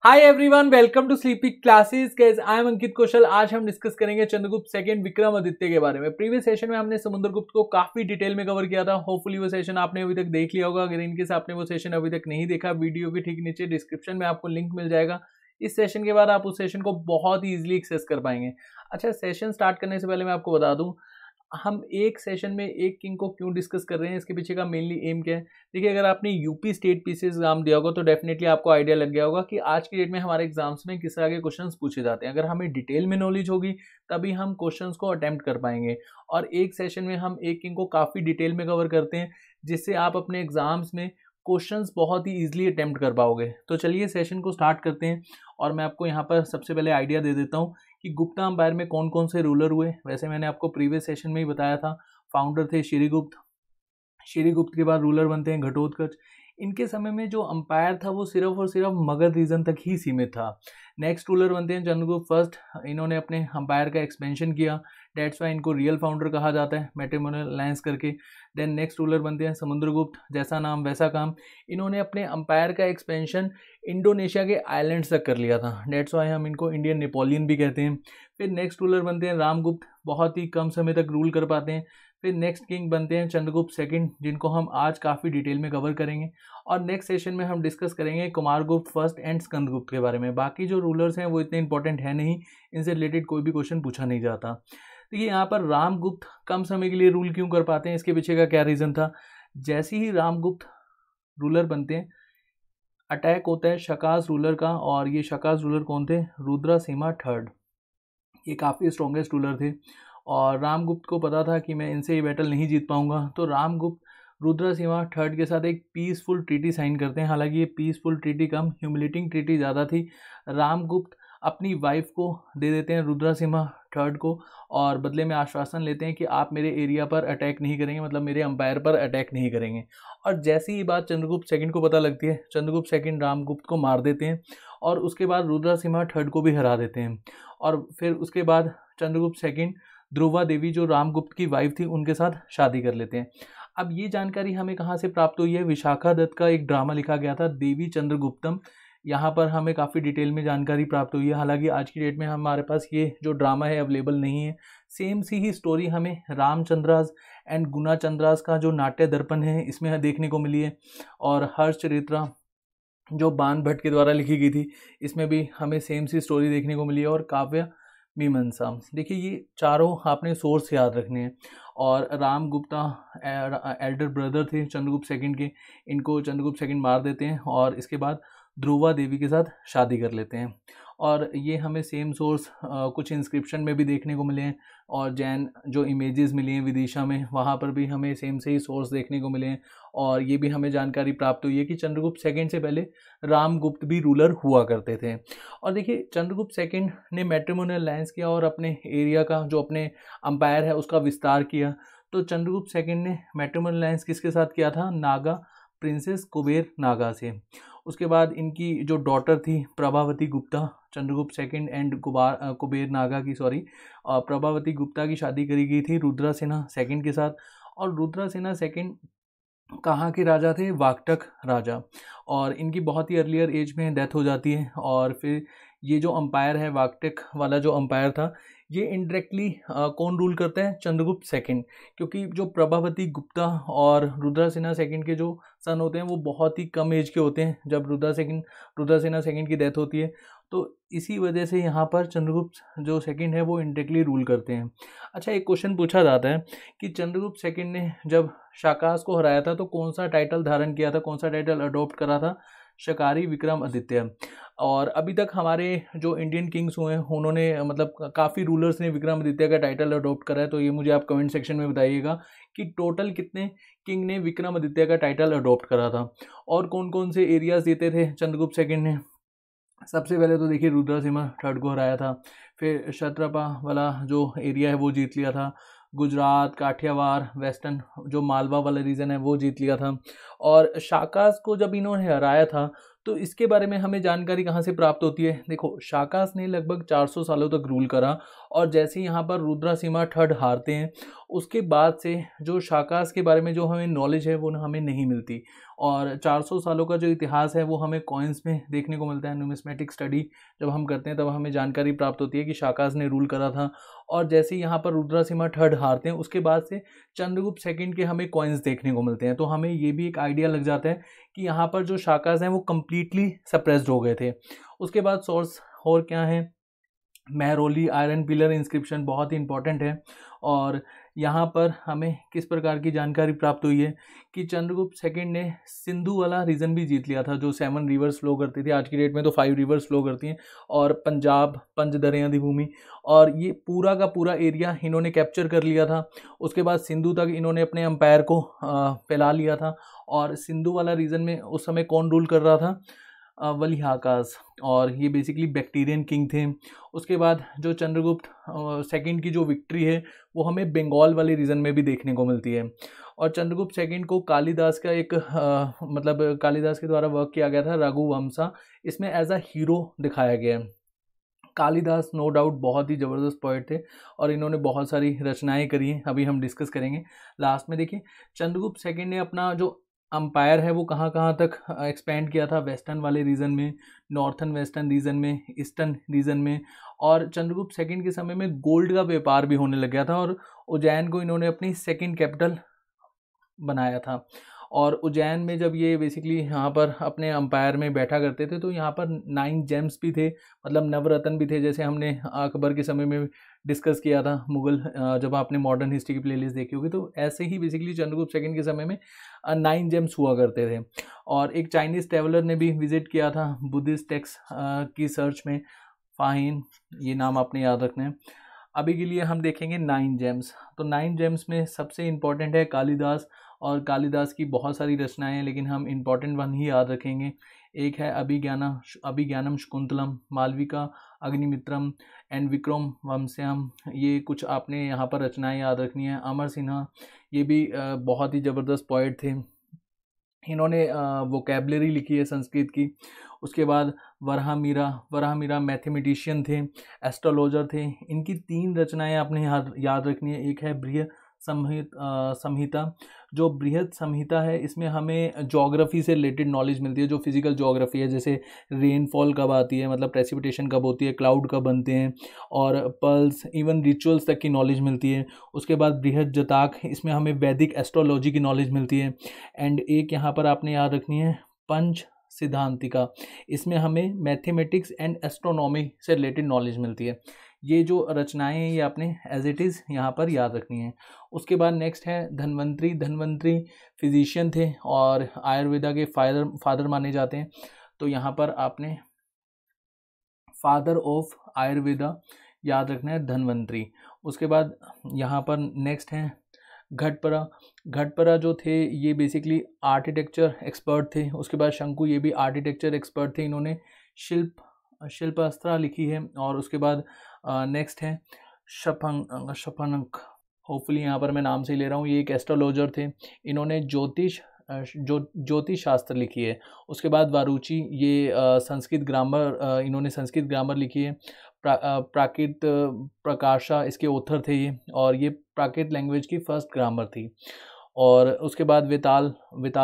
Hi everyone, welcome to sleepy classes. Guys, I am Ankit Kaushal. आज हम discuss करेंगे Chandragupta second Vikramaditya के बारे में। प्रीवियस सेशन में हमने समुद्रगुप्त को काफी डिटेल में कवर किया था। होपफुली वो सेशन आपने अभी तक देख लिया होगा। अगर इनकेस आपने वो सेशन अभी तक नहीं देखा, वीडियो के ठीक नीचे डिस्क्रिप्शन में आपको लिंक मिल जाएगा। इस सेशन के बाद आप उस सेशन को बहुत ही ईजिली एक्सेस कर पाएंगे। अच्छा, सेशन स्टार्ट करने से पहले मैं आपको बता दूं, हम एक सेशन में एक किंग को क्यों डिस्कस कर रहे हैं, इसके पीछे का मेनली एम क्या है। देखिए, अगर आपने यूपी स्टेट पीसी एग्जाम दिया होगा तो डेफिनेटली आपको आइडिया लग गया होगा कि आज की डेट में हमारे एग्जाम्स में किस तरह के क्वेश्चंस पूछे जाते हैं। अगर हमें डिटेल में नॉलेज होगी तभी हम क्वेश्चंस को अटेम्प्ट कर पाएंगे। और एक सेशन में हम एक किंग को काफ़ी डिटेल में कवर करते हैं, जिससे आप अपने एग्जाम्स में क्वेश्चंस बहुत ही ईजिली अटेम्प्ट कर पाओगे। तो चलिए सेशन को स्टार्ट करते हैं। और मैं आपको यहाँ पर सबसे पहले आइडिया दे देता हूँ कि गुप्ता अंपायर में कौन कौन से रूलर हुए। वैसे मैंने आपको प्रीवियस सेशन में ही बताया था। फाउंडर थे श्रीगुप्त। श्रीगुप्त के बाद रूलर बनते हैं घटोत्कच। इनके समय में जो अंपायर था वो सिर्फ और सिर्फ मगध रीजन तक ही सीमित था। नेक्स्ट रूलर बनते हैं चंद्रगुप्त फर्स्ट। इन्होंने अपने अंपायर का एक्सपेंशन किया, डेट्स वाई इनको रियल फाउंडर कहा जाता है, मैट्रिमोनियल अलायंस करके। देन नेक्स्ट रूलर बनते हैं समुद्रगुप्त। जैसा नाम वैसा काम, इन्होंने अपने अंपायर का एक्सपेंशन इंडोनेशिया के आइलैंड्स तक कर लिया था, डेट्स वाई हम इनको इंडियन नेपोलियन भी कहते हैं। फिर नेक्स्ट रूलर बनते हैं रामगुप्त, बहुत ही कम समय तक रूल कर पाते हैं। फिर नेक्स्ट किंग बनते हैं चंद्रगुप्त सेकंड, जिनको हम आज काफ़ी डिटेल में कवर करेंगे। और नेक्स्ट सेशन में हम डिस्कस करेंगे कुमारगुप्त फर्स्ट एंड स्कंदगुप्त के बारे में। बाकी जो रूलर्स हैं वो इतने इंपॉर्टेंट है नहीं, इनसे रिलेटेड कोई भी क्वेश्चन पूछा नहीं जाता। देखिए, यहाँ पर रामगुप्त कम समय के लिए रूल क्यों कर पाते हैं, इसके पीछे का क्या रीज़न था। जैसे ही रामगुप्त रूलर बनते हैं, अटैक होता है शकास रूलर का। और ये शकास रूलर कौन थे? रुद्रसिम्हा थर्ड। ये काफ़ी स्ट्रॉन्गेस्ट रूलर थे और रामगुप्त को पता था कि मैं इनसे ये बैटल नहीं जीत पाऊंगा। तो रामगुप्त रुद्रसिम्हा थर्ड के साथ एक पीसफुल ट्रीटी साइन करते हैं। हालांकि ये पीसफुल ट्रीटी कम, ह्यूमिलेटिंग ट्रीटी ज़्यादा थी। रामगुप्त अपनी वाइफ को दे देते हैं रुद्रसिम्हा थर्ड को, और बदले में आश्वासन लेते हैं कि आप मेरे एरिया पर अटैक नहीं करेंगे, मतलब मेरे अंपायर पर अटैक नहीं करेंगे। और जैसी ही बात चंद्रगुप्त सेकंड को पता लगती है, चंद्रगुप्त सेकंड रामगुप्त को मार देते हैं और उसके बाद रुद्रसिम्हा थर्ड को भी हरा देते हैं। और फिर उसके बाद चंद्रगुप्त सेकंड ध्रुवा देवी, जो रामगुप्त की वाइफ थी, उनके साथ शादी कर लेते हैं। अब ये जानकारी हमें कहाँ से प्राप्त हुई है? विशाखा दत्त का एक ड्रामा लिखा गया था, देवी चंद्रगुप्तम। यहाँ पर हमें काफ़ी डिटेल में जानकारी प्राप्त हुई है। हालांकि आज की डेट में हमारे पास ये जो ड्रामा है अवेलेबल नहीं है। सेम सी ही स्टोरी हमें रामचंद्रास एंड गुणाचंद्रास का जो नाट्य दर्पण है इसमें देखने को मिली है। और हर्षचरित्रा जो बाण भट्ट के द्वारा लिखी गई थी, इसमें भी हमें सेम सी स्टोरी देखने को मिली है। और काव्य मीमांसा, देखिए ये चारों आपने सोर्स याद रखने हैं। और राम गुप्ता एल्डर ब्रदर थे चंद्रगुप्त सेकंड के, इनको चंद्रगुप्त सेकंड मार देते हैं और इसके बाद ध्रुवा देवी के साथ शादी कर लेते हैं। और ये हमें सेम सोर्स कुछ इंस्क्रिप्शन में भी देखने को मिले हैं। और जैन जो इमेजेस मिली हैं विदिशा में, वहाँ पर भी हमें सेम से ही सोर्स देखने को मिले हैं। और ये भी हमें जानकारी प्राप्त हुई है कि चंद्रगुप्त सेकंड से पहले रामगुप्त भी रूलर हुआ करते थे। और देखिए, चंद्रगुप्त सेकंड ने मैट्रिमोनियल अलायंस किया और अपने एरिया का जो अपने अंपायर है उसका विस्तार किया। तो चंद्रगुप्त सेकंड ने मैट्रिमोनियल अलायंस किसके साथ किया था? नागा प्रिंसेस कुबेर नागा से। उसके बाद इनकी जो डॉटर थी प्रभावती गुप्ता, चंद्रगुप्त सेकंड एंड कुबेर नागा की प्रभावती गुप्ता की शादी करी गई थी रुद्रसेना सेकंड के साथ। और रुद्रसेना सेकंड कहाँ के राजा थे? वाकटक राजा। और इनकी बहुत ही अर्लियर एज में डेथ हो जाती है। और फिर ये जो अंपायर है, वाकटक वाला जो अंपायर था, ये इनडायरेक्टली कौन रूल करते हैं? चंद्रगुप्त सेकंड। क्योंकि जो प्रभावती गुप्ता और रुद्रसेना सेकंड के जो सन होते हैं वो बहुत ही कम एज के होते हैं जब रुद्रसेना सेकंड की डेथ होती है। तो इसी वजह से यहाँ पर चंद्रगुप्त जो सेकंड है वो इनडायरेक्टली रूल करते हैं। अच्छा, एक क्वेश्चन पूछा जाता है कि चंद्रगुप्त सेकंड ने जब शाकास को हराया था तो कौन सा टाइटल धारण किया था, कौन सा टाइटल अडॉप्ट करा था? शकारी विक्रमादित्य। और अभी तक हमारे जो इंडियन किंग्स हुए हैं उन्होंने, मतलब काफ़ी रूलर्स ने विक्रमादित्य का टाइटल अडॉप्ट करा है। तो ये मुझे आप कमेंट सेक्शन में बताइएगा कि टोटल कितने किंग ने विक्रमादित्य का टाइटल अडॉप्ट करा था और कौन कौन से एरियाज देते थे चंद्रगुप्त सेकंड ने। सबसे पहले तो देखिए रुद्रसिम्हा थर्ड को हराया था। फिर क्षत्रपा वाला जो एरिया है वो जीत लिया था। गुजरात, काठियावाड़, वेस्टर्न जो मालवा वाला रीजन है वो जीत लिया था। और शाकास को जब इन्होंने हराया था तो इसके बारे में हमें जानकारी कहाँ से प्राप्त होती है? देखो, शाकास ने लगभग 400 सालों तक रूल करा। और जैसे ही यहाँ पर रुद्रसिम्हा थर्ड हारते हैं उसके बाद से जो शाकास के बारे में जो हमें नॉलेज है वो हमें नहीं मिलती। और 400 सालों का जो इतिहास है वो हमें कॉइन्स में देखने को मिलता है। न्यूमिस्मेटिक स्टडी जब हम करते हैं तब हमें जानकारी प्राप्त होती है कि शाकास ने रूल करा था। और जैसे ही यहाँ पर रुद्रासिम्हा थर्ड हारते हैं उसके बाद से चंद्रगुप्त सेकंड के हमें कॉइन्स देखने को मिलते हैं। तो हमें ये भी एक आइडिया लग जाता है कि यहाँ पर जो शाकास हैं वो कम्प्लीटली सप्रेस्ड हो गए थे। उसके बाद सोर्स और क्या है, मेहरौली आयरन पिलर इंस्क्रिप्शन बहुत ही इंपॉर्टेंट है। और यहाँ पर हमें किस प्रकार की जानकारी प्राप्त हुई है कि चंद्रगुप्त सेकंड ने सिंधु वाला रीजन भी जीत लिया था, जो 7 रिवर्स फ्लो करती थी। आज की डेट में तो 5 रिवर्स फ्लो करती हैं। और पंजाब, पंचदरें आदि भूमि, और ये पूरा का पूरा एरिया इन्होंने कैप्चर कर लिया था। उसके बाद सिंधु तक इन्होंने अपने एम्पायर को फैला लिया था। और सिंधु वाला रीजन में उस समय कौन रूल कर रहा था, वलिहाकास, और ये बेसिकली बैक्टीरियन किंग थे। उसके बाद जो चंद्रगुप्त सेकंड की जो विक्ट्री है वो हमें बंगाल वाले रीजन में भी देखने को मिलती है। और चंद्रगुप्त सेकंड को कालिदास का एक मतलब कालिदास के द्वारा वर्क किया गया था रघुवंशा, इसमें एज अ हीरो दिखाया गया है। कालिदास नो डाउट बहुत ही ज़बरदस्त पोएट थे और इन्होंने बहुत सारी रचनाएं करी हैं, अभी हम डिस्कस करेंगे लास्ट में। देखिए चंद्रगुप्त सेकंड ने अपना जो अंपायर है वो कहाँ कहाँ तक एक्सपेंड किया था, वेस्टर्न वाले रीजन में, नॉर्थन वेस्टर्न रीजन में, ईस्टर्न रीजन में। और चंद्रगुप्त सेकंड के समय में गोल्ड का व्यापार भी होने लग गया था और उज्जैन को इन्होंने अपनी सेकंड कैपिटल बनाया था। और उज्जैन में जब ये बेसिकली यहाँ पर अपने अंपायर में बैठा करते थे तो यहाँ पर 9 जेम्स भी थे, मतलब नवरत्न भी थे, जैसे हमने अकबर के समय में डिस्कस किया था मुगल, जब आपने मॉडर्न हिस्ट्री की प्लेलिस्ट देखी होगी। तो ऐसे ही बेसिकली चंद्रगुप्त सेकंड के समय में 9 जेम्स हुआ करते थे। और एक चाइनीज़ ट्रेवलर ने भी विजिट किया था बुद्धिस्ट टेक्स्ट की सर्च में, फाहिन, ये नाम आपने याद रखना है। अभी के लिए हम देखेंगे 9 जेम्स। तो 9 जेम्स में सबसे इम्पॉर्टेंट है कालिदास, और कालिदास की बहुत सारी रचनाएं हैं लेकिन हम इम्पॉर्टेंट वन ही याद रखेंगे। एक है अभिज्ञानम शकुंतलम, मालविका अग्निमित्रम एंड विक्रम वंश्यम, ये कुछ आपने यहाँ पर रचनाएं याद रखनी है। अमर सिन्हा, ये भी बहुत ही ज़बरदस्त पोएट थे, इन्होंने वोकैबलरी लिखी है संस्कृत की। उसके बाद वराह मीरा मैथमेटिशियन थे, एस्ट्रोलॉजर थे। इनकी 3 रचनाएं आपने याद रखनी है। एक है बृहद संहिता, जो बृहद संहिता है इसमें हमें ज्योग्राफी से रिलेटेड नॉलेज मिलती है, जो फिजिकल ज्योग्राफी है, जैसे रेनफॉल कब आती है, मतलब प्रेसिपिटेशन कब होती है, क्लाउड कब बनते हैं, और पल्स, इवन रिचुअल्स तक की नॉलेज मिलती है। उसके बाद बृहद जताक, इसमें हमें वैदिक एस्ट्रोलॉजी की नॉलेज मिलती है। एंड एक यहाँ पर आपने याद रखनी है पंच सिद्धांतिका, इसमें हमें मैथमेटिक्स एंड एस्ट्रोनॉमी से रिलेटेड नॉलेज मिलती है। ये जो रचनाएं हैं ये आपने एज इट इज़ यहाँ पर याद रखनी है। उसके बाद नेक्स्ट है धन्वंतरी फिजिशियन थे और आयुर्वेदा के फादर माने जाते हैं। तो यहाँ पर आपने फादर ऑफ आयुर्वेदा याद रखना है, धन्वंतरी। उसके बाद यहाँ पर नेक्स्ट है घटपरा जो थे ये बेसिकली आर्किटेक्चर एक्सपर्ट थे। उसके बाद शंकु, ये भी आर्किटेक्चर एक्सपर्ट थे, इन्होंने शिल्पास्त्रा लिखी है। और उसके बाद नेक्स्ट है शफनक, होपफुली यहाँ पर मैं नाम से ले रहा हूँ, ये एक एस्ट्रोलॉजर थे, इन्होंने ज्योतिष शास्त्र लिखी है। उसके बाद वारुचि, ये संस्कृत ग्रामर, इन्होंने संस्कृत ग्रामर लिखी है। प्राकृत प्रकाशा इसके ऑथर थे ये, और ये प्राकृत लैंग्वेज की फर्स्ट ग्रामर थी। और उसके बाद विताल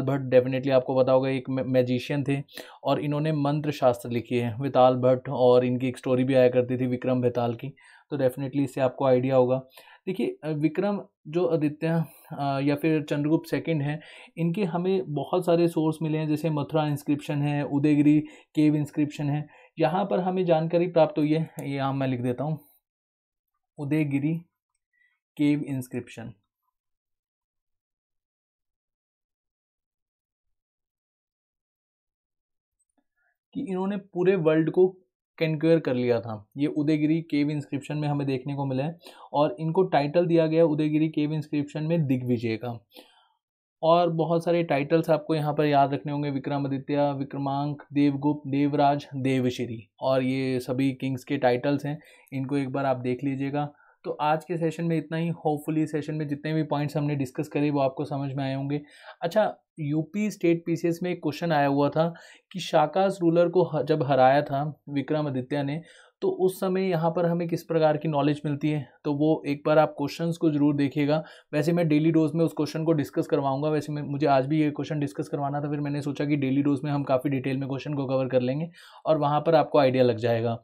भट्ट, डेफिनेटली आपको पता होगा, एक मैजिशियन थे और इन्होंने मंत्र शास्त्र लिखी है, विताल भट्ट, और इनकी एक स्टोरी भी आया करती थी विक्रम बेताल की, तो डेफिनेटली इससे आपको आइडिया होगा। देखिए विक्रम जो आदित्य या फिर चंद्रगुप्त सेकंड हैं, इनके हमें बहुत सारे सोर्स मिले हैं, जैसे मथुरा इंस्क्रिप्शन है, उदयगिरी केव इंस्क्रिप्शन है। यहाँ पर हमें जानकारी प्राप्त हुई है, यहाँ मैं लिख देता हूँ, उदयगिरी केव इंस्क्रिप्शन, कि इन्होंने पूरे वर्ल्ड को कैंक्वेयर कर लिया था। ये उदयगिरी केव इंस्क्रिप्शन में हमें देखने को मिला है और इनको टाइटल दिया गया उदयगिरी केव इंस्क्रिप्शन में दिग्विजय का। और बहुत सारे टाइटल्स आपको यहाँ पर याद रखने होंगे, विक्रमादित्य, विक्रमांक, देवगुप्त, देवराज, देवश्री, और ये सभी किंग्स के टाइटल्स हैं, इनको एक बार आप देख लीजिएगा। तो आज के सेशन में इतना ही। होपफुली सेशन में जितने भी पॉइंट्स हमने डिस्कस करे वो आपको समझ में आए होंगे। अच्छा, यूपी स्टेट पीसीएस में एक क्वेश्चन आया हुआ था कि शाकास रूलर को जब हराया था विक्रमादित्य ने, तो उस समय यहाँ पर हमें किस प्रकार की नॉलेज मिलती है। तो वो एक बार आप क्वेश्चंस को जरूर देखिएगा। वैसे मैं डेली डोज में उस क्वेश्चन को डिस्कस करवाऊंगा। वैसे मुझे आज भी ये क्वेश्चन डिस्कस करवाना था, फिर मैंने सोचा कि डेली डोज में हम काफ़ी डिटेल में क्वेश्चन को कवर कर लेंगे और वहाँ पर आपको आइडिया लग जाएगा।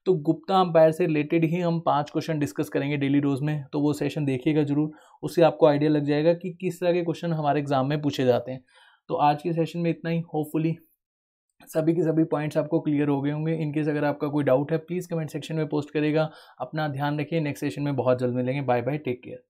तो गुप्ता अंपायर से रिलेटेड ही हम 5 क्वेश्चन डिस्कस करेंगे डेली डोज में, तो वो सेशन देखिएगा जरूर। उससे आपको आइडिया लग जाएगा कि किस तरह के क्वेश्चन हमारे एग्जाम में पूछे जाते हैं। तो आज के सेशन में इतना ही। होपफुली सभी के सभी पॉइंट्स आपको क्लियर हो गए होंगे। इनकेस अगर आपका कोई डाउट है प्लीज़ कमेंट सेक्शन में पोस्ट करेगा। अपना ध्यान रखिए। नेक्स्ट सेशन में बहुत जल्द मिलेंगे। Bye bye, take care.